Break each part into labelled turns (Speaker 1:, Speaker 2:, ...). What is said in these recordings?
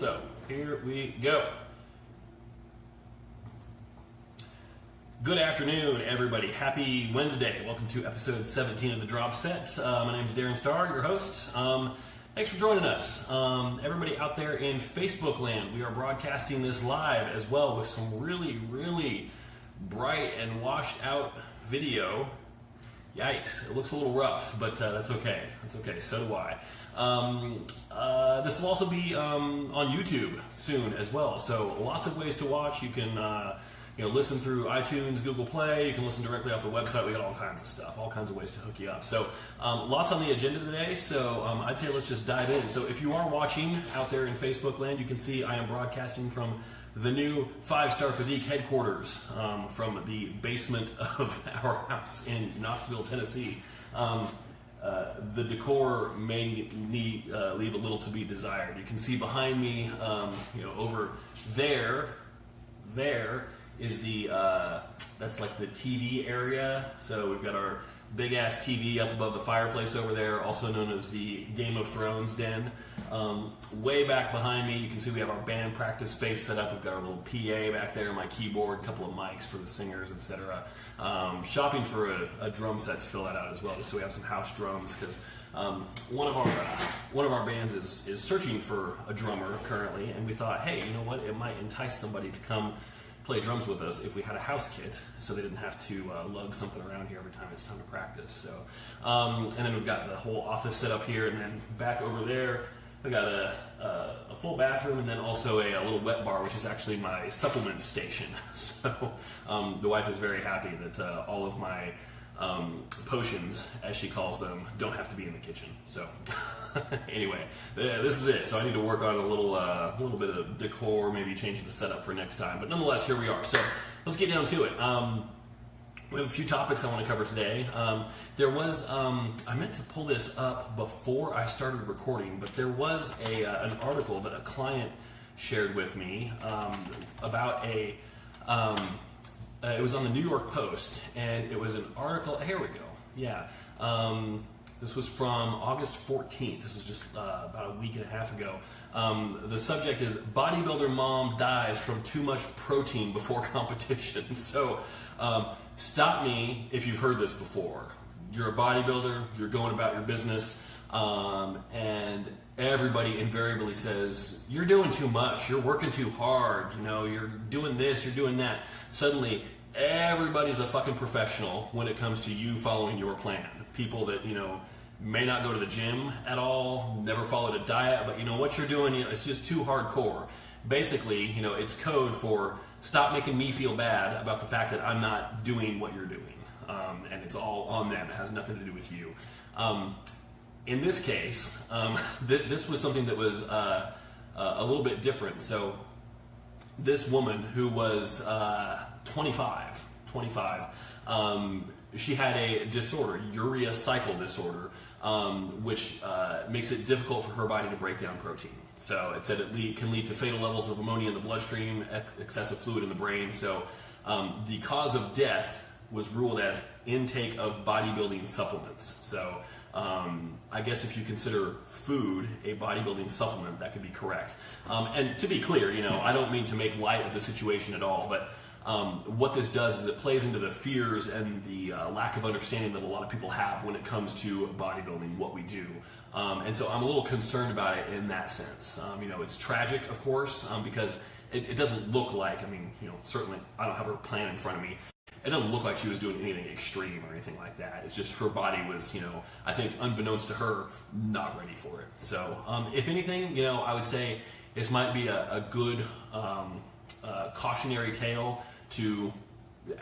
Speaker 1: So here we go. Good afternoon, everybody. Happy Wednesday. Welcome to episode 17 of The Drop Set. My name is Darren Starr, your host. Thanks for joining us. Everybody out there in Facebook land, we are broadcasting this live as well with some really, really bright and washed out video. Yikes, it looks a little rough, but that's okay. That's okay, so do I. This will also be on YouTube soon as well, so lots of ways to watch. You can listen through iTunes, Google Play. You can listen directly off the website. We got all kinds of stuff, all kinds of ways to hook you up. So lots on the agenda today, so I'd say let's just dive in. So if you are watching out there in Facebook land, you can see I am broadcasting from the new 5-Star Physique headquarters from the basement of our house in Knoxville, Tennessee. The decor may leave a little to be desired. You can see behind me, over there is the that's like the TV area. So we've got our big ass TV up above the fireplace over there, also known as the Game of Thrones den. Way back behind me, you can see we have our band practice space set up. We've got our little PA back there, my keyboard, a couple of mics for the singers, etc. Shopping for a drum set to fill that out as well, just so we have some house drums, because one of our bands is searching for a drummer currently, and we thought, hey, you know what? It might entice somebody to come play drums with us if we had a house kit, so they didn't have to lug something around here every time it's time to practice. So, and then we've got the whole office set up here, and then back over there, we got a full bathroom, and then also a little wet bar, which is actually my supplement station. So, the wife is very happy that all of my potions, as she calls them, don't have to be in the kitchen. So anyway, this is it. So I need to work on a little bit of decor, maybe change the setup for next time. But nonetheless, here we are. So let's get down to it. We have a few topics I want to cover today. There was, I meant to pull this up before I started recording, but there was an article that a client shared with me about it was on the New York Post, and it was an article. Here we go. Yeah. This was from August 14th. This was just about a week and a half ago. The subject is bodybuilder mom dies from too much protein before competition. So stop me if you've heard this before. You're a bodybuilder, you're going about your business, and everybody invariably says, you're doing too much, you're working too hard, you're doing this, you're doing that. Suddenly, everybody's a fucking professional when it comes to you following your plan. People that, may not go to the gym at all, never followed a diet, but what you're doing, it's just too hardcore. Basically, it's code for stop making me feel bad about the fact that I'm not doing what you're doing. And it's all on them. It has nothing to do with you. In this case, this was something that was a little bit different. So this woman who was 25, she had a disorder, urea cycle disorder, which makes it difficult for her body to break down protein. So it said it can lead to fatal levels of ammonia in the bloodstream, excessive fluid in the brain. So the cause of death was ruled as intake of bodybuilding supplements. So I guess if you consider food a bodybuilding supplement, that could be correct. And to be clear, I don't mean to make light of the situation at all, but what this does is it plays into the fears and the lack of understanding that a lot of people have when it comes to bodybuilding, what we do. And so I'm a little concerned about it in that sense. It's tragic, of course, because it doesn't look like, certainly I don't have her plan in front of me. It doesn't look like she was doing anything extreme or anything like that. It's just her body was, I think unbeknownst to her, not ready for it. So if anything, I would say this might be a good cautionary tale to,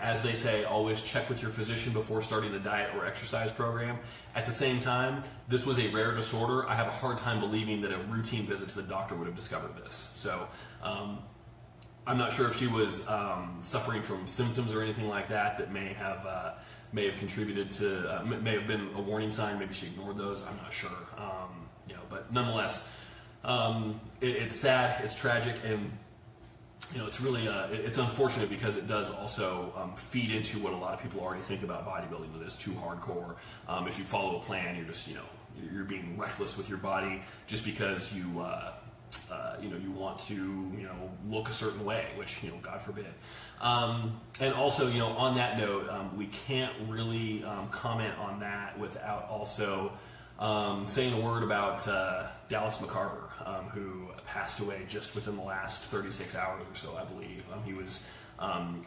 Speaker 1: as they say, always check with your physician before starting a diet or exercise program. At the same time, this was a rare disorder. I have a hard time believing that a routine visit to the doctor would have discovered this. So I'm not sure if she was suffering from symptoms or anything like that may have contributed to, may have been a warning sign. Maybe she ignored those. I'm not sure. But nonetheless, it's sad, it's tragic, and it's really it's unfortunate because it does also feed into what a lot of people already think about bodybuilding, that it's too hardcore. If you follow a plan, you're just you're being reckless with your body just because you you want to, look a certain way, which, God forbid. And also, on that note, we can't really comment on that without also saying a word about Dallas McCarver, who passed away just within the last 36 hours or so, I believe. He was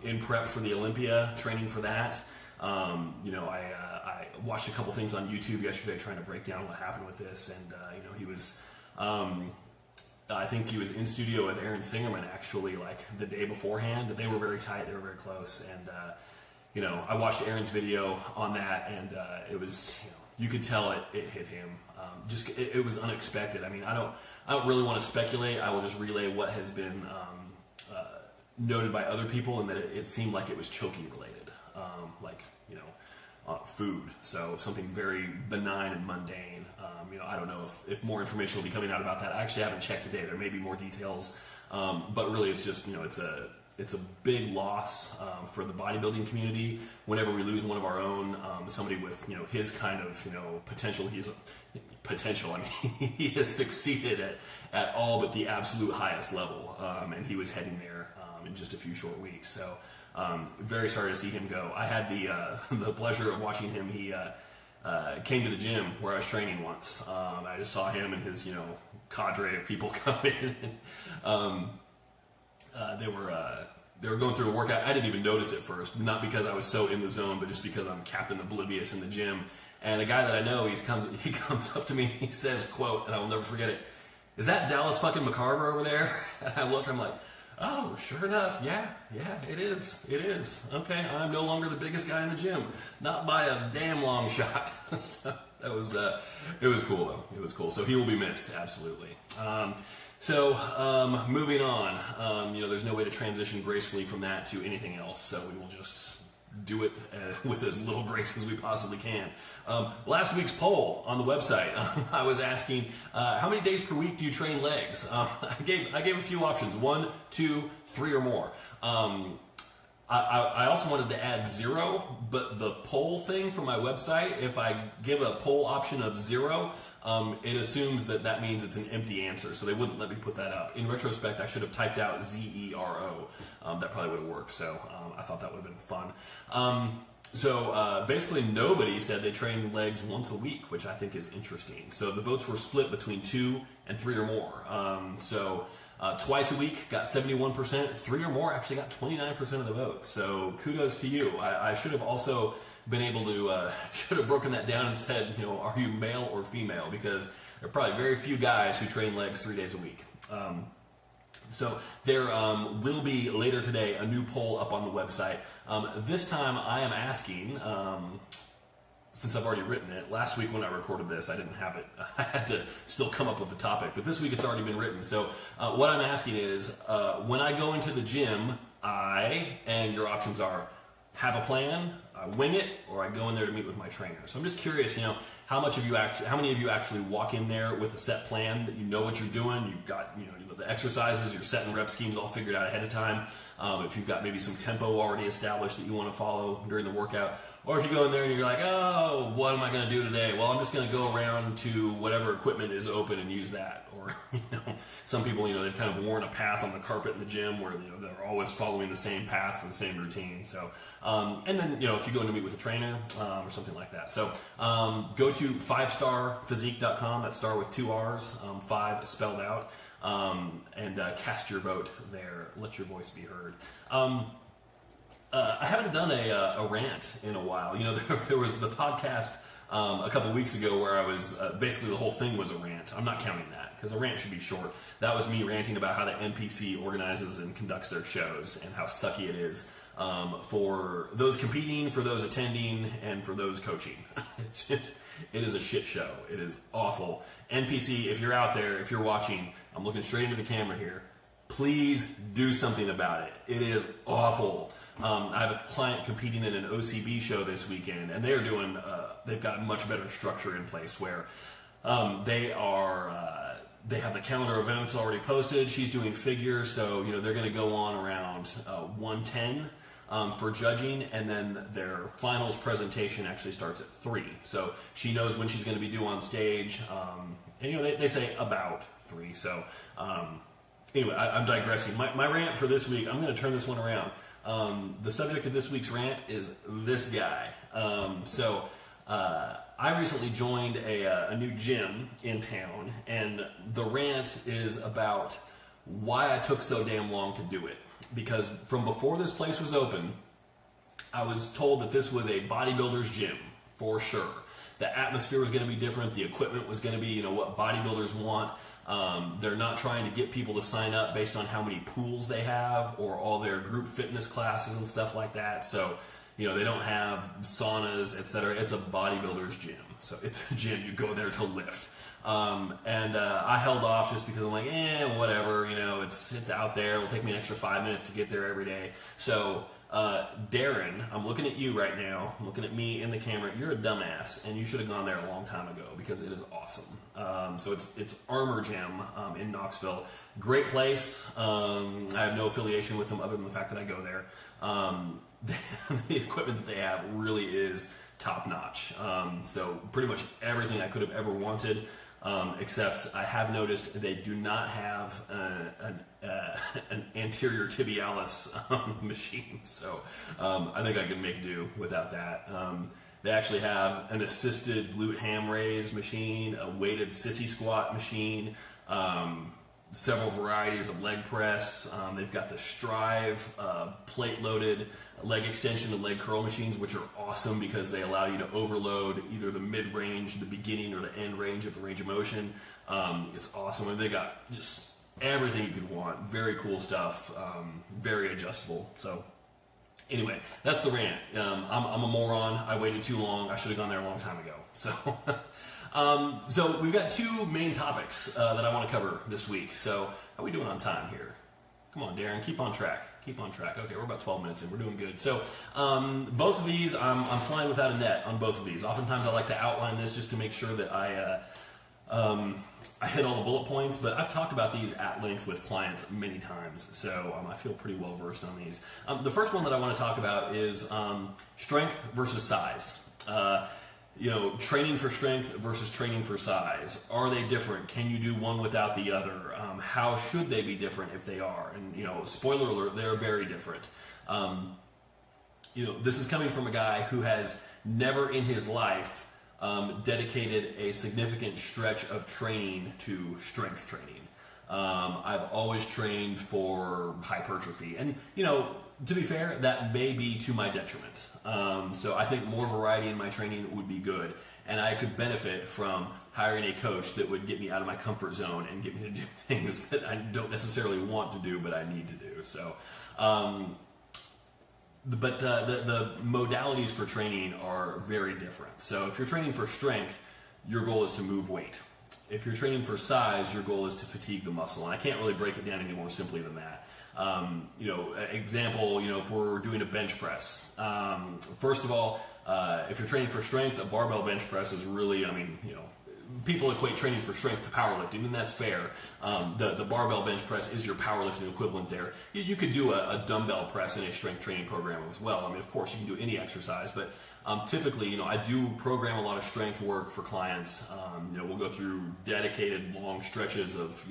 Speaker 1: in prep for the Olympia, training for that. I watched a couple things on YouTube yesterday trying to break down what happened with this, and he was, I think he was in studio with Aaron Singerman actually, like the day beforehand. They were very tight, they were very close, and I watched Aaron's video on that, and it was, you could tell it hit him. It was unexpected. I mean, I don't really want to speculate. I will just relay what has been noted by other people, and that it seemed like it was choking related, food. So something very benign and mundane. I don't know if more information will be coming out about that. I actually haven't checked today. There may be more details, but really it's just it's a big loss for the bodybuilding community. Whenever we lose one of our own, somebody with his kind of potential, potential. I mean, he has succeeded at all but the absolute highest level, and he was heading there in just a few short weeks. So very sorry to see him go. I had the pleasure of watching him. He came to the gym where I was training once. I just saw him and his cadre of people come in. They were going through a workout. I didn't even notice it first, not because I was so in the zone, but just because I'm Captain Oblivious in the gym. And a guy that I know, he comes up to me, he says, quote, and I will never forget it, "Is that Dallas fucking McCarver over there?" And I look, I'm like, oh, sure enough, yeah, it is. Okay, I'm no longer the biggest guy in the gym, not by a damn long shot. So that was, it was cool though. It was cool. So he will be missed, absolutely. Moving on, there's no way to transition gracefully from that to anything else, so we will just do it with as little grace as we possibly can. Last week's poll on the website, I was asking, how many days per week do you train legs? I gave a few options, 1, 2, 3 or more. I also wanted to add 0, but the poll thing from my website, if I give a poll option of 0, it assumes that means it's an empty answer, so they wouldn't let me put that up. In retrospect, I should have typed out ZERO. That probably would have worked, so I thought that would have been fun. Basically nobody said they trained legs once a week, which I think is interesting. So the votes were split between 2 and 3 or more. Twice a week got 71%, 3 or more actually got 29% of the vote. So kudos to you. I should have also been able to, should have broken that down and said, are you male or female? Because there are probably very few guys who train legs 3 days a week. So there will be later today a new poll up on the website. This time I am asking, since I've already written it, last week when I recorded this I didn't have it. I had to still come up with the topic, but this week it's already been written. So what I'm asking is, when I go into the gym, and your options are, have a plan, I wing it, or I go in there to meet with my trainer. So I'm just curious, how many of you actually walk in there with a set plan, that you know what you're doing, you've got the exercises, your set and rep schemes all figured out ahead of time. If you've got maybe some tempo already established that you want to follow during the workout, or if you go in there and you're like, oh, what am I going to do today? Well, I'm just going to go around to whatever equipment is open and use that. Or some people, they've kind of worn a path on the carpet in the gym where they're always following the same path for the same routine. So, and then if you go in to meet with a trainer or something like that. So, go to 5starphysique.com. That's star with 2 R's, 5 spelled out. And cast your vote there. Let your voice be heard. I haven't done a rant in a while. There was the podcast a couple weeks ago where I was basically the whole thing was a rant. I'm not counting that because a rant should be short. That was me ranting about how the NPC organizes and conducts their shows and how sucky it is for those competing, for those attending, and for those coaching. It is a shit show. It is awful. NPC, if you're out there, if you're watching, I'm looking straight into the camera here. Please do something about it. It is awful. I have a client competing in an OCB show this weekend, and they're doing. They've got much better structure in place where they have the calendar of events already posted. She's doing figures, so they're going to go on around 1:10 for judging, and then their finals presentation actually starts at 3. So she knows when she's going to be due on stage. And they say about 3. So anyway, I'm digressing. My rant for this week, I'm going to turn this one around. The subject of this week's rant is this guy. I recently joined a new gym in town, and the rant is about why I took so damn long to do it. Because from before this place was open, I was told that this was a bodybuilder's gym, for sure. The atmosphere was going to be different. The equipment was going to be, what bodybuilders want. They're not trying to get people to sign up based on how many pools they have or all their group fitness classes and stuff like that. So, they don't have saunas, etc. It's a bodybuilder's gym. So it's a gym. You go there to lift. I held off just because I'm like, whatever, it's out there. It'll take me an extra 5 minutes to get there every day. So, Darren, I'm looking at you right now. I'm looking at me in the camera. You're a dumbass, and you should have gone there a long time ago because it is awesome. So it's Armor Gym in Knoxville. Great place. I have no affiliation with them other than the fact that I go there. The equipment that they have really is top notch. So pretty much everything I could have ever wanted. Except I have noticed they do not have an anterior tibialis machine, so I think I can make do without that. They actually have an assisted glute ham raise machine, a weighted sissy squat machine, several varieties of leg press. They've got the Strive plate-loaded leg extension and leg curl machines, which are awesome because they allow you to overload either the mid-range, the beginning, or the end range of the range of motion. It's awesome. And they got just everything you could want. Very cool stuff. Very adjustable. So anyway, that's the rant. I'm a moron. I waited too long. I should have gone there a long time ago. So... So we've got two main topics that I want to cover this week. So how are we doing on time here? Come on, Darren, keep on track. Keep on track. Okay, we're about 12 minutes in. We're doing good. So both of these, I'm flying without a net on both of these. Oftentimes I like to outline this just to make sure that I hit all the bullet points, but I've talked about these at length with clients many times, so I feel pretty well versed on these. The first one that I want to talk about is strength versus size. Training for strength versus training for size. Are they different? Can you do one without the other? How should they be different if they are? And, spoiler alert, they're very different. This is coming from a guy who has never in his life dedicated a significant stretch of training to strength training. I've always trained for hypertrophy. And, to be fair, that may be to my detriment. So I think more variety in my training would be good. And I could benefit from hiring a coach that would get me out of my comfort zone and get me to do things that I don't necessarily want to do, but I need to do. So, the modalities for training are very different. So if you're training for strength, your goal is to move weight. If you're training for size, your goal is to fatigue the muscle. And I can't really break it down any more simply than that. Example, if we're doing a bench press, first of all, if you're training for strength, a barbell bench press is really, people equate training for strength to powerlifting, and that's fair. The barbell bench press is your powerlifting equivalent there. You could do a dumbbell press in a strength training program as well. Of course, you can do any exercise, but typically, I do program a lot of strength work for clients. We'll go through dedicated long stretches of,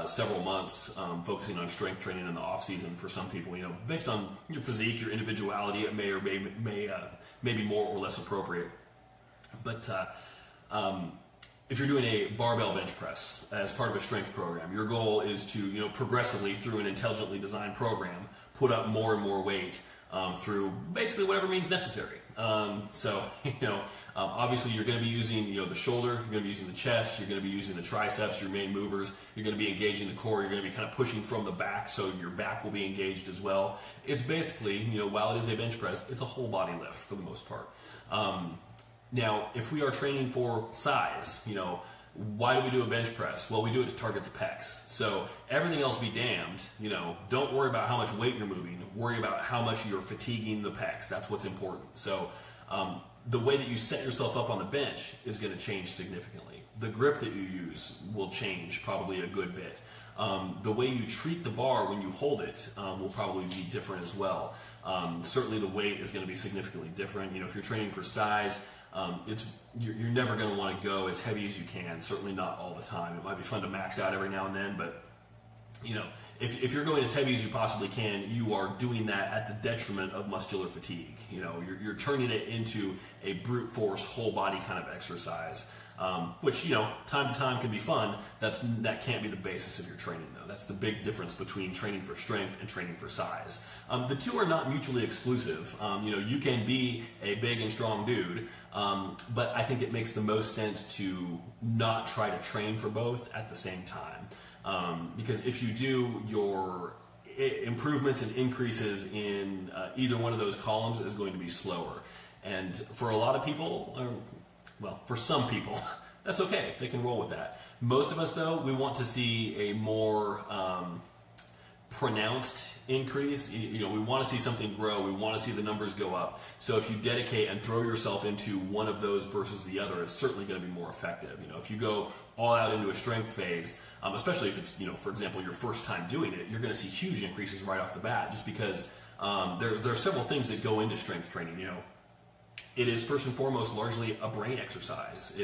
Speaker 1: several months focusing on strength training in the off season for some people. Based on your physique, your individuality, it may or may be more or less appropriate. But if you're doing a barbell bench press as part of a strength program, your goal is to, progressively through an intelligently designed program, put up more and more weight through basically whatever means necessary. Obviously you're going to be using, the shoulder, you're going to be using the chest, you're going to be using the triceps, your main movers, you're going to be engaging the core, you're going to be kind of pushing from the back, so your back will be engaged as well. It's basically, while it is a bench press, it's a whole body lift for the most part. Now, if we are training for size, why do we do a bench press? Well, we do it to target the pecs. So everything else be damned, don't worry about how much weight you're moving. Worry about how much you're fatiguing the pecs. That's what's important. So the way that you set yourself up on the bench is going to change significantly. The grip that you use will change probably a good bit. The way you treat the bar when you hold it will probably be different as well. Certainly the weight is going to be significantly different. If you're training for size, you're never going to want to go as heavy as you can. Certainly not all the time. It might be fun to max out every now and then, but if you're going as heavy as you possibly can, you are doing that at the detriment of muscular fatigue. You're turning it into a brute force, whole body kind of exercise, which, time to time can be fun. That can't be the basis of your training, though. That's the big difference between training for strength and training for size. The two are not mutually exclusive. You can be a big and strong dude, but I think it makes the most sense to not try to train for both at the same time. Because if you do, your improvements and increases in either one of those columns is going to be slower. And for a lot of people, for some people, that's okay. They can roll with that. Most of us, though, we want to see a more pronounced increase. We want to see something grow. We want to see the numbers go up. So if you dedicate and throw yourself into one of those versus the other, it's certainly going to be more effective. If you go all out into a strength phase, especially if it's, for example, your first time doing it, you're going to see huge increases right off the bat, just because there are several things that go into strength training. It is first and foremost largely a brain exercise.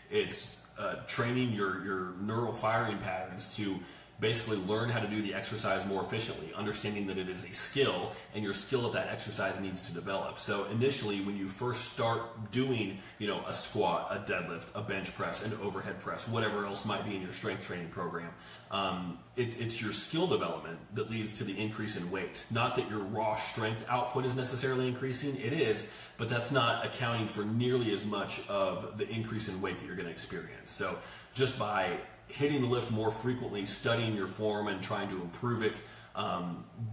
Speaker 1: It's training your neural firing patterns to basically learn how to do the exercise more efficiently, understanding that it is a skill, and your skill of that exercise needs to develop. So initially, when you first start doing, a squat, a deadlift, a bench press, an overhead press, whatever else might be in your strength training program, it's your skill development that leads to the increase in weight. Not that your raw strength output is necessarily increasing, it is, but that's not accounting for nearly as much of the increase in weight that you're going to experience. So just by hitting the lift more frequently, studying your form and trying to improve it,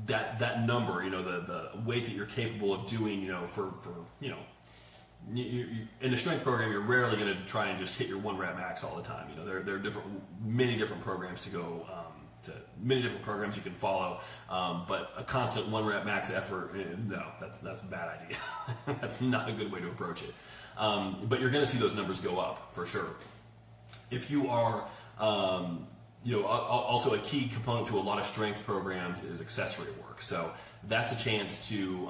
Speaker 1: that number, the weight that you're capable of doing, in a strength program, you're rarely going to try and just hit your 1 rep max all the time. There are many different programs to go to, many different programs you can follow, but a constant 1 rep max effort, no, that's a bad idea. That's not a good way to approach it. But you're going to see those numbers go up for sure. If you are, also a key component to a lot of strength programs is accessory work. So that's a chance to,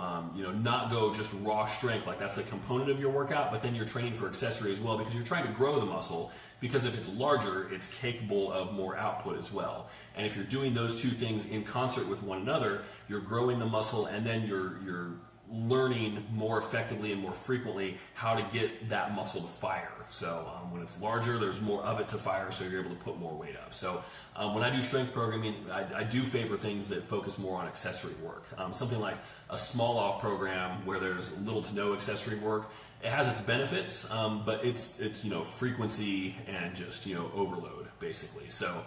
Speaker 1: not go just raw strength, like that's a component of your workout, but then you're training for accessory as well, because you're trying to grow the muscle, because if it's larger, it's capable of more output as well. And if you're doing those two things in concert with one another, you're growing the muscle, and then you're learning more effectively and more frequently how to get that muscle to fire. So when it's larger, there's more of it to fire, so you're able to put more weight up. So when I do strength programming, I do favor things that focus more on accessory work. Something like a small off program where there's little to no accessory work, it has its benefits, but it's frequency and just overload basically. So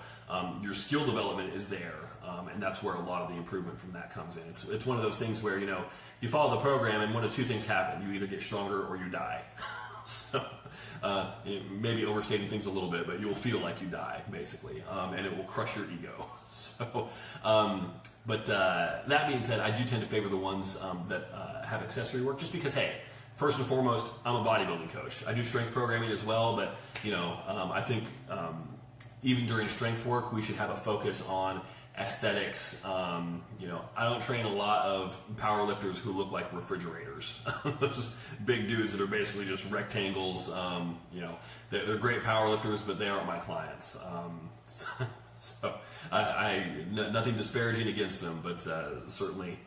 Speaker 1: your skill development is there, and that's where a lot of the improvement from that comes in. It's one of those things where you follow the program and one of two things happen: you either get stronger or you die. So maybe overstating things a little bit, but you'll feel like you die basically, and it will crush your ego. So, but that being said, I do tend to favor the ones that have accessory work, just because, hey, first and foremost, I'm a bodybuilding coach. I do strength programming as well, but I think even during strength work, we should have a focus on aesthetics. I don't train a lot of power lifters who look like refrigerators. Those big dudes that are basically just rectangles. They're great power lifters, but they aren't my clients. So nothing disparaging against them, but certainly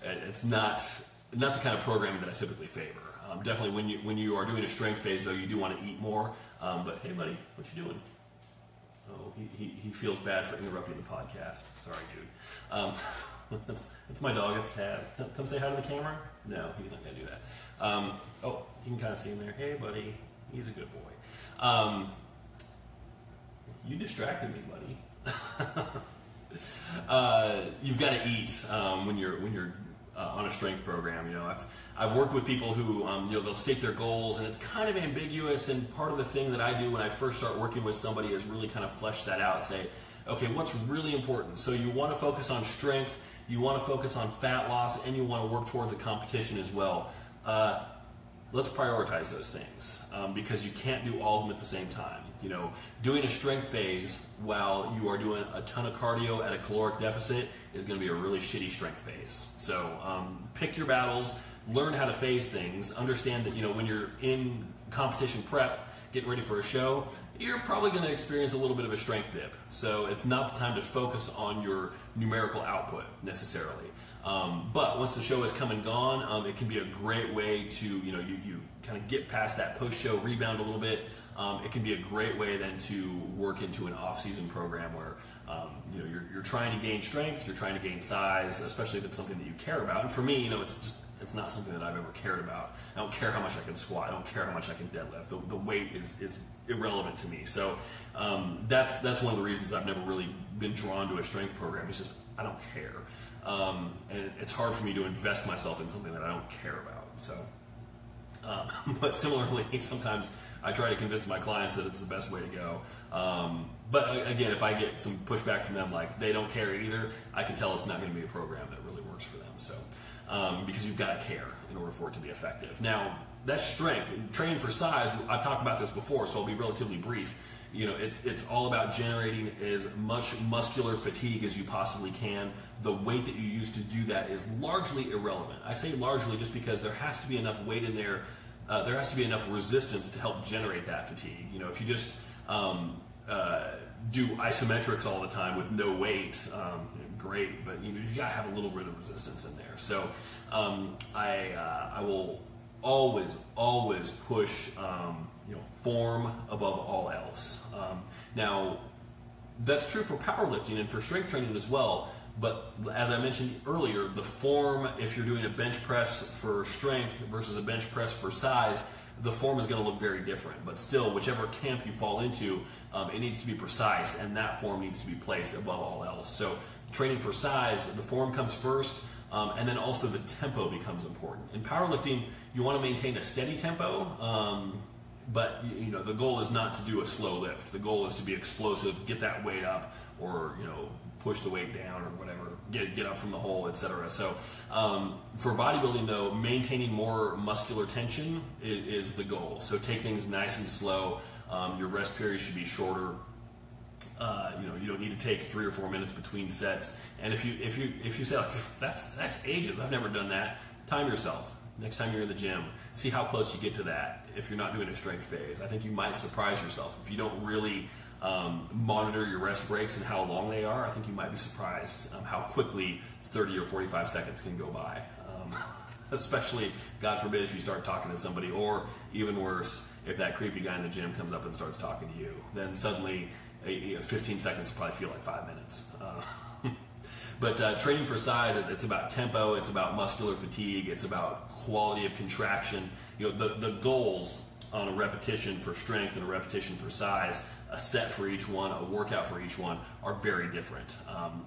Speaker 1: it's not the kind of programming that I typically favor. Definitely when you are doing a strength phase, though, you do want to eat more. But hey, buddy, what you doing? Oh, he feels bad for interrupting the podcast. Sorry, dude. It's my dog. It's Taz. Come say hi to the camera. No, he's not going to do that. Oh, you can kind of see him there. Hey, buddy. He's a good boy. You distracted me, buddy. You've got to eat when you're on a strength program. I've worked with people who they'll state their goals, and it's kind of ambiguous, and part of the thing that I do when I first start working with somebody is really kind of flesh that out. Say, okay, what's really important? So you want to focus on strength, you want to focus on fat loss, and you want to work towards a competition as well. let's prioritize those things, because you can't do all of them at the same time. Doing a strength phase while you are doing a ton of cardio at a caloric deficit is going to be a really shitty strength phase. So pick your battles, learn how to phase things, understand that when you're in competition prep, getting ready for a show, you're probably going to experience a little bit of a strength dip. So it's not the time to focus on your numerical output necessarily. But once the show has come and gone, it can be a great way to, you kind of get past that post-show rebound a little bit. It can be a great way then to work into an off-season program where, you're trying to gain strength, you're trying to gain size, especially if it's something that you care about. And for me, it's not something that I've ever cared about. I don't care how much I can squat. I don't care how much I can deadlift. The weight is irrelevant to me. So that's one of the reasons I've never really been drawn to a strength program. It's just I don't care, and it's hard for me to invest myself in something that I don't care about. So, but similarly, sometimes I try to convince my clients that it's the best way to go. But again, if I get some pushback from them, like they don't care either, I can tell it's not going to be a program that really works for them. So. Because you've got to care in order for it to be effective. Now, that's strength. Training for size, I've talked about this before, so I'll be relatively brief. It's all about generating as much muscular fatigue as you possibly can. The weight that you use to do that is largely irrelevant. I say largely just because there has to be enough weight in there, there has to be enough resistance to help generate that fatigue. If you just do isometrics all the time with no weight, great, but you got to have a little bit of resistance in there. So I will always push form above all else. Now that's true for powerlifting and for strength training as well. But as I mentioned earlier, the form, if you're doing a bench press for strength versus a bench press for size, the form is going to look very different. But still, whichever camp you fall into, it needs to be precise, and that form needs to be placed above all else. So training for size, the form comes first, and then also the tempo becomes important. In powerlifting, you want to maintain a steady tempo, but the goal is not to do a slow lift. The goal is to be explosive, get that weight up, or push the weight down or whatever, get up from the hole, etc. So for bodybuilding though, maintaining more muscular tension is the goal. So take things nice and slow. Your rest period should be shorter. You don't need to take 3 or 4 minutes between sets. And if you say, like, that's ages, I've never done that, time yourself. Next time you're in the gym, see how close you get to that if you're not doing a strength phase. I think you might surprise yourself. If you don't really monitor your rest breaks and how long they are, I think you might be surprised how quickly 30 or 45 seconds can go by. Especially, God forbid, if you start talking to somebody, or even worse, if that creepy guy in the gym comes up and starts talking to you, then suddenly 15 seconds will probably feel like 5 minutes. But training for size, it's about tempo, it's about muscular fatigue, it's about quality of contraction. The goals on a repetition for strength and a repetition for size, a set for each one, a workout for each one, are very different.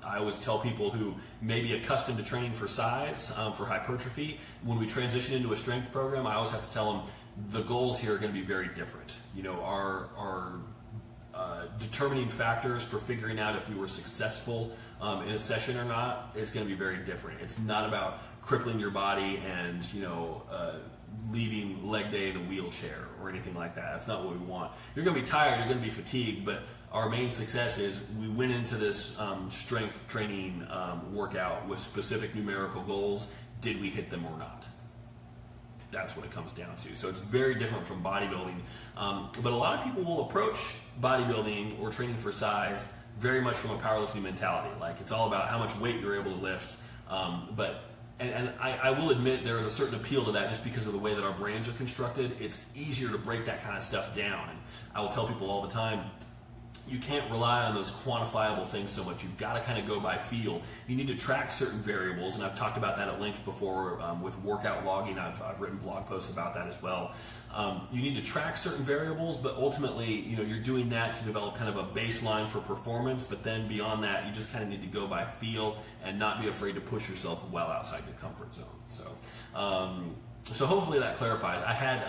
Speaker 1: I always tell people who may be accustomed to training for size, for hypertrophy, when we transition into a strength program, I always have to tell them the goals here are going to be very different. Our determining factors for figuring out if we were successful in a session or not is going to be very different. It's not about crippling your body and leaving leg day in a wheelchair or anything like that. That's not what we want. You're going to be tired, you're going to be fatigued, but our main success is we went into this strength training workout with specific numerical goals. Did we hit them or not? That's what it comes down to. So it's very different from bodybuilding. But a lot of people will approach bodybuilding or training for size very much from a powerlifting mentality. Like, it's all about how much weight you're able to lift. And I will admit there is a certain appeal to that just because of the way that our brains are constructed. It's easier to break that kind of stuff down. And I will tell people all the time, you can't rely on those quantifiable things so much. You've got to kind of go by feel. You need to track certain variables, and I've talked about that at length before with workout logging. I've written blog posts about that as well. You need to track certain variables, but ultimately, you're doing that to develop kind of a baseline for performance. But then beyond that, you just kind of need to go by feel and not be afraid to push yourself well outside your comfort zone. So hopefully that clarifies. I had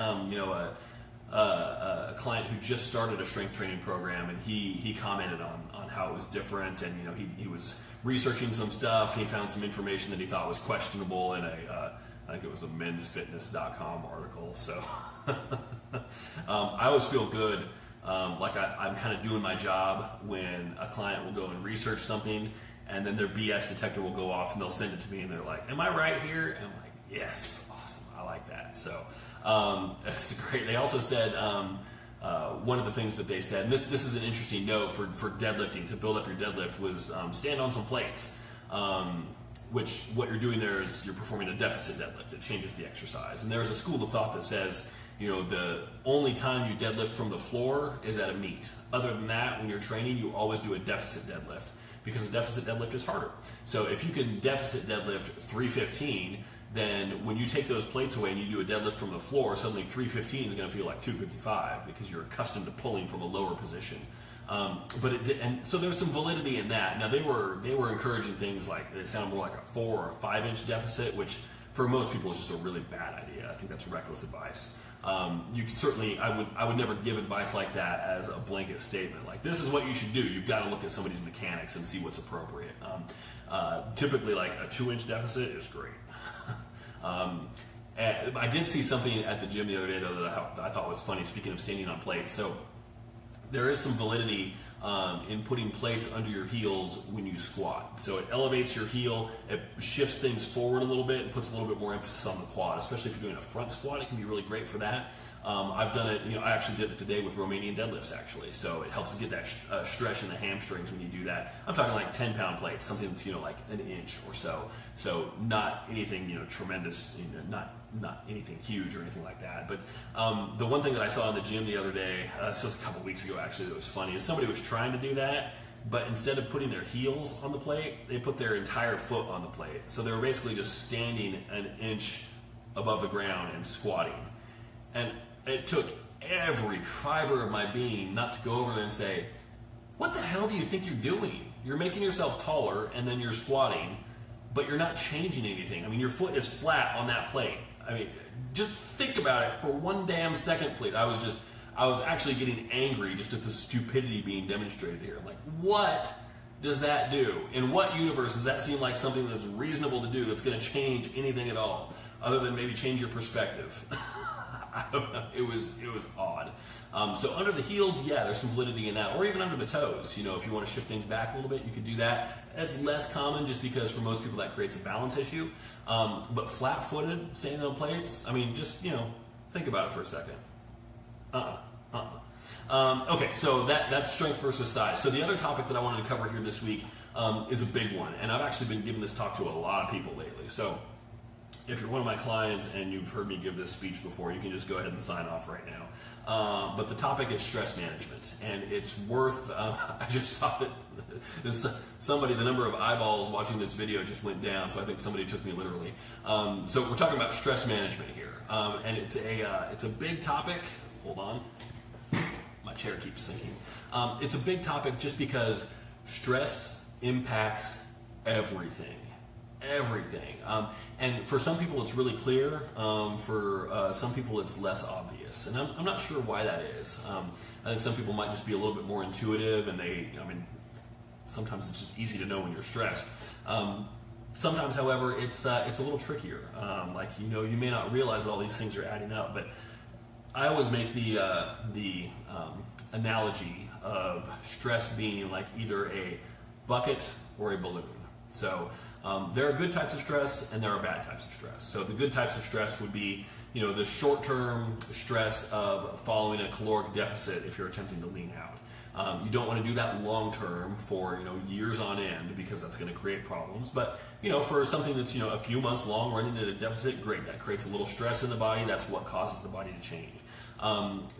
Speaker 1: a client who just started a strength training program, and he commented on how it was different, and he was researching some stuff, and he found some information that he thought was questionable in I think it was a mensfitness.com article. So I always feel good, like I'm kind of doing my job when a client will go and research something, and then their BS detector will go off and they'll send it to me and they're like, am I right here? And I'm like, yes, awesome, I like that. So it's great. They also said, one of the things that they said, and this is an interesting note for deadlifting, to build up your deadlift, was stand on some plates. Which what you're doing there is you're performing a deficit deadlift. It changes the exercise. And there's a school of thought that says, the only time you deadlift from the floor is at a meet. Other than that, when you're training, you always do a deficit deadlift, because a deficit deadlift is harder. So if you can deficit deadlift 315, then when you take those plates away and you do a deadlift from the floor, suddenly 315 is going to feel like 255 because you're accustomed to pulling from a lower position. And so there's some validity in that. Now they were encouraging things like, it sounded more like a 4 or 5 inch deficit, which for most people is just a really bad idea. I think that's reckless advice. You can certainly, I would never give advice like that as a blanket statement. Like, this is what you should do. You've got to look at somebody's mechanics and see what's appropriate. Typically, like a 2 inch deficit is great. I did see something at the gym the other day though that I thought was funny. Speaking of standing on plates, so there is some validity in putting plates under your heels when you squat. So it elevates your heel, it shifts things forward a little bit, and puts a little bit more emphasis on the quad. Especially if you're doing a front squat, it can be really great for that. I've done it, I actually did it today with Romanian deadlifts actually. So it helps get that stretch in the hamstrings when you do that. I'm talking like 10-pound plates, something that's like an inch or so. So not anything tremendous, not anything huge or anything like that. But the one thing that I saw in the gym the other day, this was a couple weeks ago actually, that was funny, is somebody was trying to do that, but instead of putting their heels on the plate, they put their entire foot on the plate. So they were basically just standing an inch above the ground and squatting. And it took every fiber of my being not to go over there and say, what the hell do you think you're doing? You're making yourself taller and then you're squatting, but you're not changing anything. I mean, your foot is flat on that plate. I mean, just think about it for one damn second, please. I was actually getting angry just at the stupidity being demonstrated here. I'm like, what does that do? In what universe does that seem like something that's reasonable to do that's going to change anything at all, other than maybe change your perspective? I don't know. It was odd. So under the heels, yeah, there's some validity in that, or even under the toes. If you want to shift things back a little bit, you could do that. That's less common just because for most people that creates a balance issue. But flat-footed, standing on plates, I mean, just think about it for a second. Okay, so that's strength versus size. So the other topic that I wanted to cover here this week is a big one, and I've actually been giving this talk to a lot of people lately. So if you're one of my clients and you've heard me give this speech before, you can just go ahead and sign off right now. But the topic is stress management, and it's worth, I just saw it, the number of eyeballs watching this video just went down, so I think somebody took me literally. So we're talking about stress management here, and it's a big topic. Hold on. My chair keeps sinking. It's a big topic just because stress impacts everything. And for some people it's really clear, for some people it's less obvious, and I'm not sure why that is. I think some people might just be a little bit more intuitive, and sometimes it's just easy to know when you're stressed. Sometimes, however, it's a little trickier. You may not realize that all these things are adding up, but I always make the analogy of stress being like either a bucket or a balloon. So there are good types of stress and there are bad types of stress. So the good types of stress would be, the short-term stress of following a caloric deficit if you're attempting to lean out. You don't want to do that long-term for, years on end, because that's going to create problems. But, for something that's, a few months long running at a deficit, great. That creates a little stress in the body. That's what causes the body to change.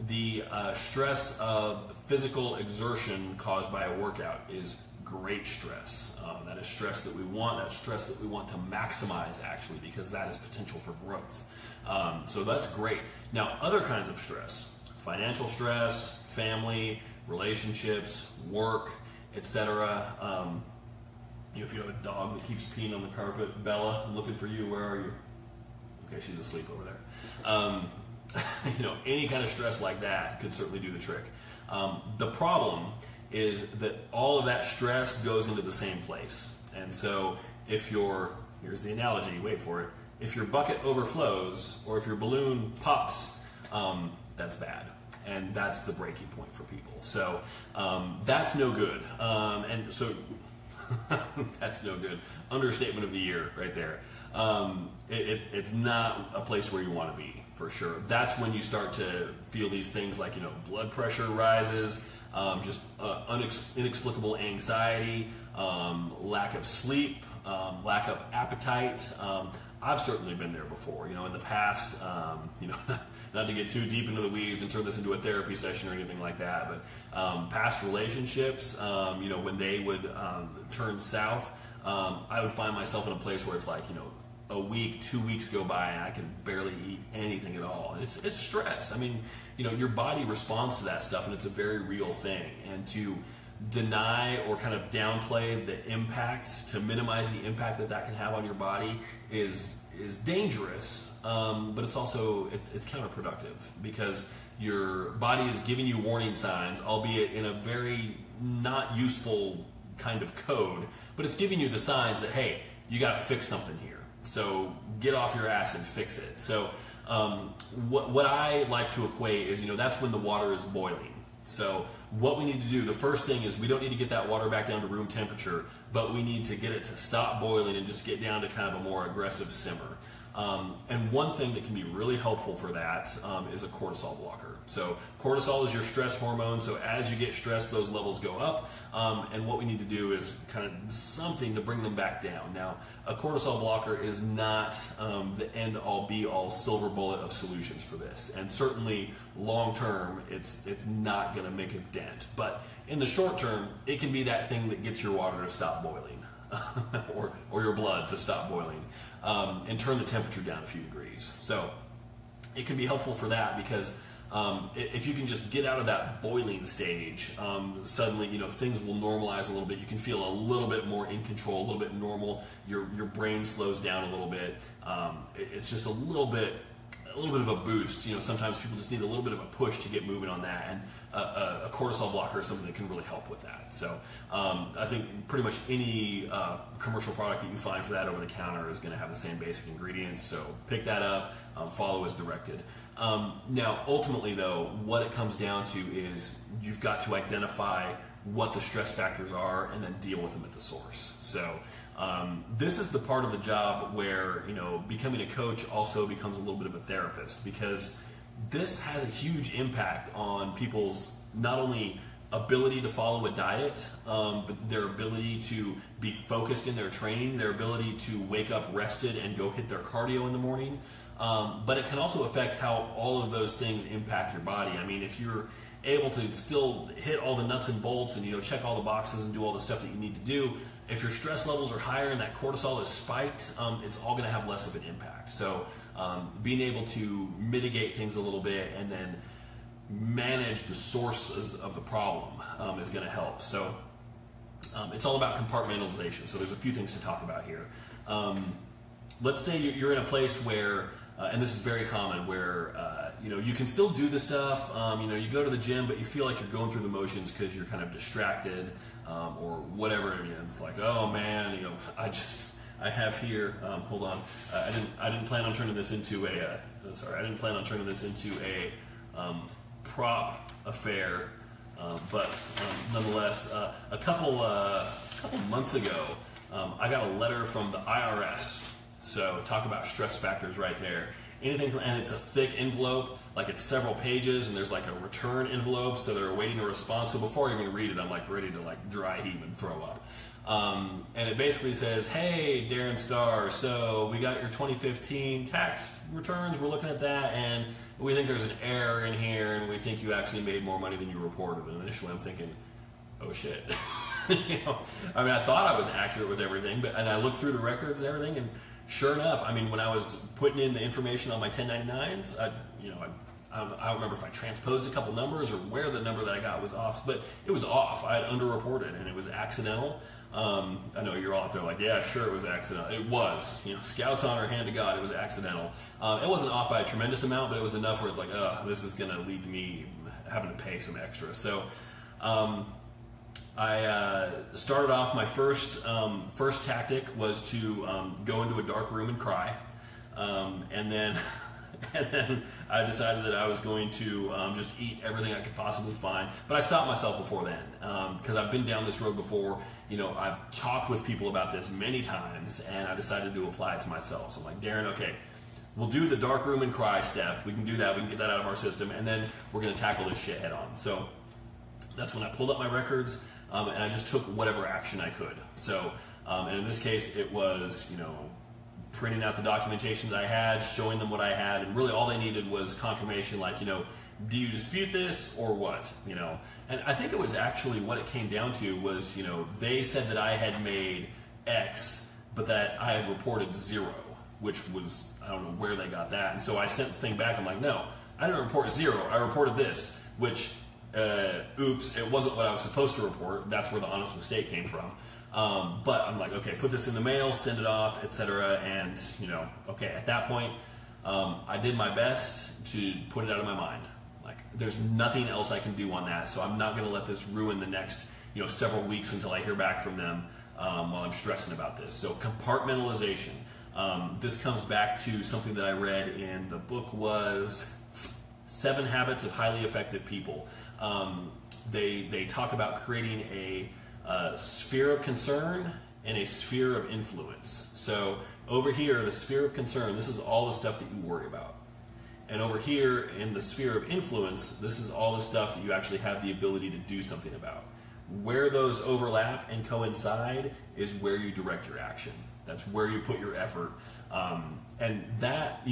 Speaker 1: The stress of physical exertion caused by a workout is great stress. That is stress that we want. That's stress that we want to maximize, actually, because that is potential for growth. So that's great. Now, other kinds of stress, financial stress, family, relationships, work, etc. If you have a dog that keeps peeing on the carpet, Bella, I'm looking for you. Where are you? Okay, she's asleep over there. Any kind of stress like that could certainly do the trick. The problem is that all of that stress goes into the same place. And so here's the analogy, wait for it, If your bucket overflows or if your balloon pops, that's bad. And that's the breaking point for people. So that's no good. And so that's no good. Understatement of the year right there. It's not a place where you want to be, for sure. That's when you start to feel these things like, blood pressure rises, just inexplicable anxiety, lack of sleep, lack of appetite. I've certainly been there before, in the past, not to get too deep into the weeds and turn this into a therapy session or anything like that, but past relationships, when they would turn south, I would find myself in a place where it's like, a week, 2 weeks go by and I can barely eat anything at all. And it's stress. I mean, your body responds to that stuff, and it's a very real thing. And to deny or kind of downplay the impacts, to minimize the impact that can have on your body is dangerous, but it's also it's counterproductive, because your body is giving you warning signs, albeit in a very not useful kind of code, but it's giving you the signs that, hey, you got to fix something here. So get off your ass and fix it. So what I like to equate is, that's when the water is boiling. So what we need to do, the first thing is we don't need to get that water back down to room temperature, but we need to get it to stop boiling and just get down to kind of a more aggressive simmer. And one thing that can be really helpful for that is a cortisol blocker. So cortisol is your stress hormone, so as you get stressed, those levels go up, and what we need to do is kind of something to bring them back down. Now, a cortisol blocker is not the end-all, be-all silver bullet of solutions for this, and certainly long-term, it's not going to make a dent. But in the short term, it can be that thing that gets your water to stop boiling, or your blood to stop boiling, and turn the temperature down a few degrees. So it can be helpful for that, because if you can just get out of that boiling stage, suddenly, things will normalize a little bit. You can feel a little bit more in control, a little bit normal. Your brain slows down a little bit. It's just a little bit of a boost. Sometimes people just need a little bit of a push to get moving on that, and a cortisol blocker is something that can really help with that. So I think pretty much any commercial product that you find for that over the counter is going to have the same basic ingredients. So pick that up, follow as directed. Now, ultimately, though, what it comes down to is you've got to identify what the stress factors are and then deal with them at the source. So this is the part of the job where, becoming a coach also becomes a little bit of a therapist, because this has a huge impact on people's not only ability to follow a diet, but their ability to be focused in their training, their ability to wake up rested and go hit their cardio in the morning. But it can also affect how all of those things impact your body. I mean, if you're able to still hit all the nuts and bolts and check all the boxes and do all the stuff that you need to do, if your stress levels are higher and that cortisol is spiked, it's all going to have less of an impact. So being able to mitigate things a little bit and then manage the sources of the problem is going to help. So it's all about compartmentalization. So there's a few things to talk about here. Let's say you're in a place where, and this is very common, where you can still do the stuff. You go to the gym, but you feel like you're going through the motions because you're kind of distracted, or whatever it is. It's like, oh man, I have here. Hold on, I didn't plan on turning this into a. I didn't plan on turning this into a prop affair, but nonetheless, a couple months ago, I got a letter from the IRS. So talk about stress factors right there. And it's a thick envelope, like it's several pages, and there's like a return envelope, so they're awaiting a response. So before I even read it, I'm like ready to like dry heave and throw up. And it basically says, hey, Darren Starr, so we got your 2015 tax returns, we're looking at that, and we think there's an error in here, and we think you actually made more money than you reported. And initially I'm thinking, oh shit. I thought I was accurate with everything, and I looked through the records and everything, and sure enough, when I was putting in the information on my 1099s, I don't remember if I transposed a couple numbers or where the number that I got was off, but it was off. I had underreported, and it was accidental. I know you're all out there like, yeah, sure, it was accidental. It was. Scouts honor, hand to God, it was accidental. It wasn't off by a tremendous amount, but it was enough where it's like, this is going to lead to me having to pay some extra. So I started off, my first tactic was to go into a dark room and cry. and then and then I decided that I was going to just eat everything I could possibly find. But I stopped myself before then because I've been down this road before. I've talked with people about this many times, and I decided to apply it to myself. So I'm like, Darren, okay, we'll do the dark room and cry step. We can do that. We can get that out of our system, and then we're going to tackle this shit head on. So that's when I pulled up my records, and I just took whatever action I could. So, and in this case, it was, printing out the documentation that I had, showing them what I had, and really all they needed was confirmation, like, do you dispute this or what? And I think it was actually what it came down to was, they said that I had made X, but that I had reported 0, which was, I don't know where they got that. And so I sent the thing back. I'm like, no, I didn't report 0. I reported this, which, oops, it wasn't what I was supposed to report. That's where the honest mistake came from. But I'm like, okay, put this in the mail, send it off, etc. And, okay, at that point, I did my best to put it out of my mind. Like, there's nothing else I can do on that, so I'm not going to let this ruin the next, several weeks until I hear back from them while I'm stressing about this. So compartmentalization. This comes back to something that I read in the book was 7 Habits of Highly Effective People. They talk about creating a sphere of concern and a sphere of influence. So over here, the sphere of concern, this is all the stuff that you worry about. And over here in the sphere of influence, this is all the stuff that you actually have the ability to do something about. Where those overlap and coincide is where you direct your action. That's where you put your effort. And that,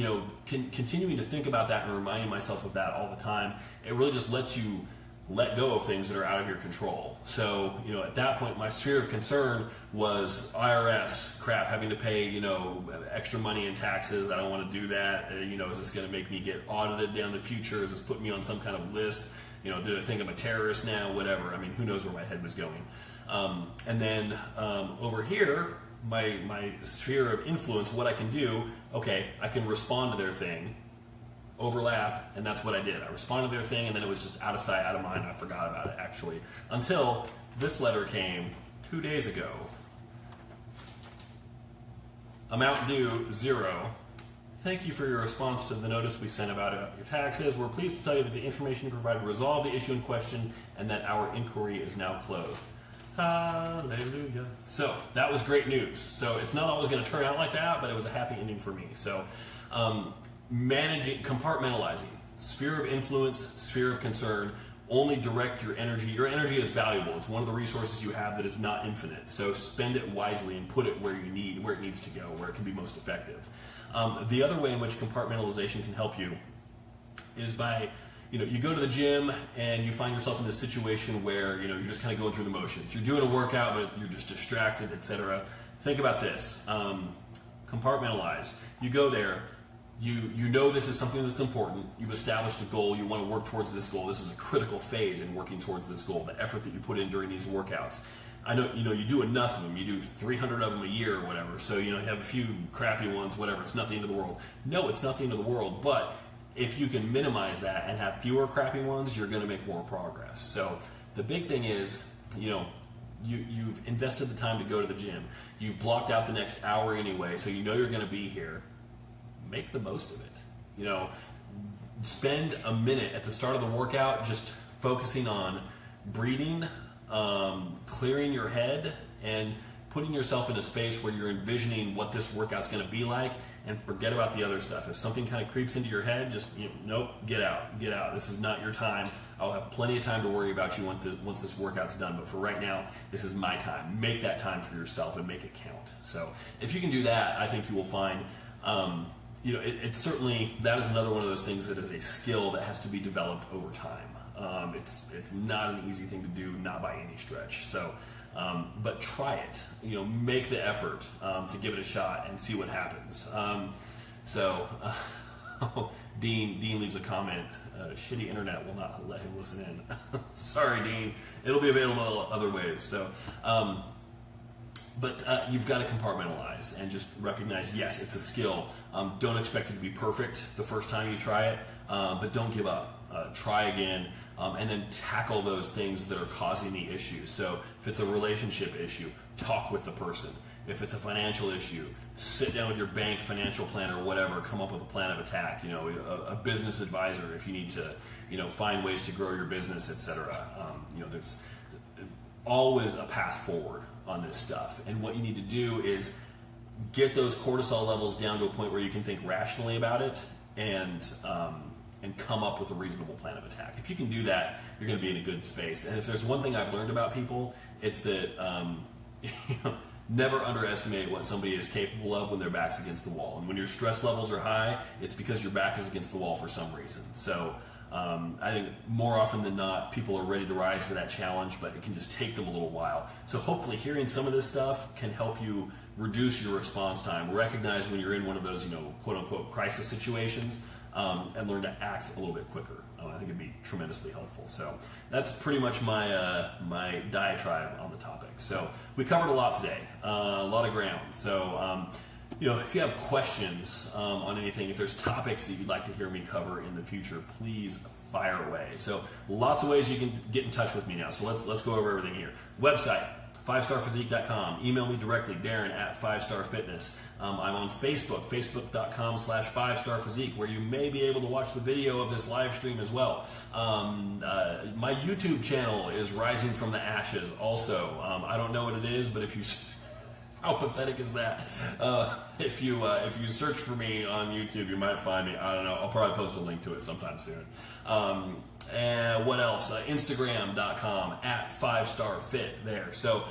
Speaker 1: continuing to think about that and reminding myself of that all the time, it really just lets you let go of things that are out of your control. So, at that point, my sphere of concern was IRS crap, having to pay, extra money in taxes. I don't want to do that. Is this going to make me get audited down the future? Is this putting me on some kind of list? Do they think I'm a terrorist now? Whatever. I mean, who knows where my head was going. And then over here, my sphere of influence, what I can do, okay, I can respond to their thing, overlap, and that's what I did. I responded to their thing, and then it was just out of sight, out of mind. I forgot about it, actually, until this letter came 2 days ago. Amount due, 0. Thank you for your response to the notice we sent about your taxes. We're pleased to tell you that the information you provided resolved the issue in question and that our inquiry is now closed. Hallelujah. So that was great news. So it's not always going to turn out like that, but it was a happy ending for me. So managing, compartmentalizing, sphere of influence, sphere of concern, only direct your energy. Your energy is valuable. It's one of the resources you have that is not infinite. So spend it wisely and put it where it needs to go, where it can be most effective. The other way in which compartmentalization can help you is by, you go to the gym and you find yourself in this situation where, you're just kind of going through the motions. You're doing a workout, but you're just distracted, etc. Think about this. Compartmentalize. You go there. You know this is something that's important. You've established a goal. You want to work towards this goal. This is a critical phase in working towards this goal, the effort that you put in during these workouts. I know, you do enough of them. You do 300 of them a year or whatever. So, you have a few crappy ones, whatever. It's not the end of the world. No, it's not the end of the world. But if you can minimize that and have fewer crappy ones, you're going to make more progress. So the big thing is, you've invested the time to go to the gym. You've blocked out the next hour anyway, so you're going to be here. Make the most of it. Spend a minute at the start of the workout just focusing on breathing, clearing your head, and putting yourself in a space where you're envisioning what this workout's going to be like, and forget about the other stuff. If something kind of creeps into your head, just, nope, get out. This is not your time. I'll have plenty of time to worry about you once this workout's done, but for right now, this is my time. Make that time for yourself and make it count. So if you can do that, I think you will find it's certainly, that is another one of those things that is a skill that has to be developed over time. It's not an easy thing to do, not by any stretch. So, but try it. Make the effort to give it a shot and see what happens. Dean leaves a comment. Shitty internet will not let him listen in. Sorry, Dean. It'll be available other ways. So. But you've got to compartmentalize and just recognize, yes, it's a skill. Don't expect it to be perfect the first time you try it, but don't give up. Try again, and then tackle those things that are causing the issue. So if it's a relationship issue, talk with the person. If it's a financial issue, sit down with your bank, financial planner, whatever, come up with a plan of attack. You know, a business advisor if you need to, you know, find ways to grow your business, etc. You know, there's always a path forward on this stuff. And what you need to do is get those cortisol levels down to a point where you can think rationally about it and come up with a reasonable plan of attack. If you can do that, you're going to be in a good space. And if there's one thing I've learned about people, it's that you know, never underestimate what somebody is capable of when their back's against the wall. And when your stress levels are high, it's because your back is against the wall for some reason. So I think more often than not, people are ready to rise to that challenge, but it can just take them a little while. So hopefully hearing some of this stuff can help you reduce your response time, recognize when you're in one of those, you know, quote unquote crisis situations, and learn to act a little bit quicker. I think it'd be tremendously helpful. So that's pretty much my my diatribe on the topic. So we covered a lot today, a lot of ground. So you know, if you have questions on anything, if there's topics that you'd like to hear me cover in the future, please fire away. So lots of ways you can get in touch with me now. So let's go over everything here. Website, 5starphysique.com. Email me directly, Darren at 5starfitness. I'm on Facebook, facebook.com/5starphysique, where you may be able to watch the video of this live stream as well. My YouTube channel is rising from the ashes also. I don't know what it is, but if you... How pathetic is that? If you search for me on YouTube, you might find me. I don't know. I'll probably post a link to it sometime soon. And what else? Instagram.com at 5starfit there. So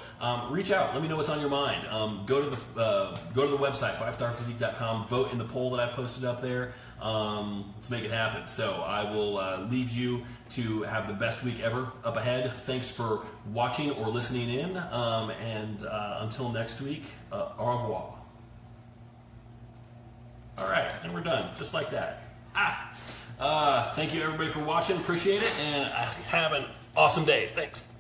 Speaker 1: reach out. Let me know what's on your mind. Go to the website 5starphysique.com. Vote in the poll that I posted up there. Let's make it happen. So I will leave you to have the best week ever up ahead. Thanks for watching or listening in. And until next week, au revoir. All right, and we're done, just like that. Thank you everybody for watching. Appreciate it, and have an awesome day. Thanks.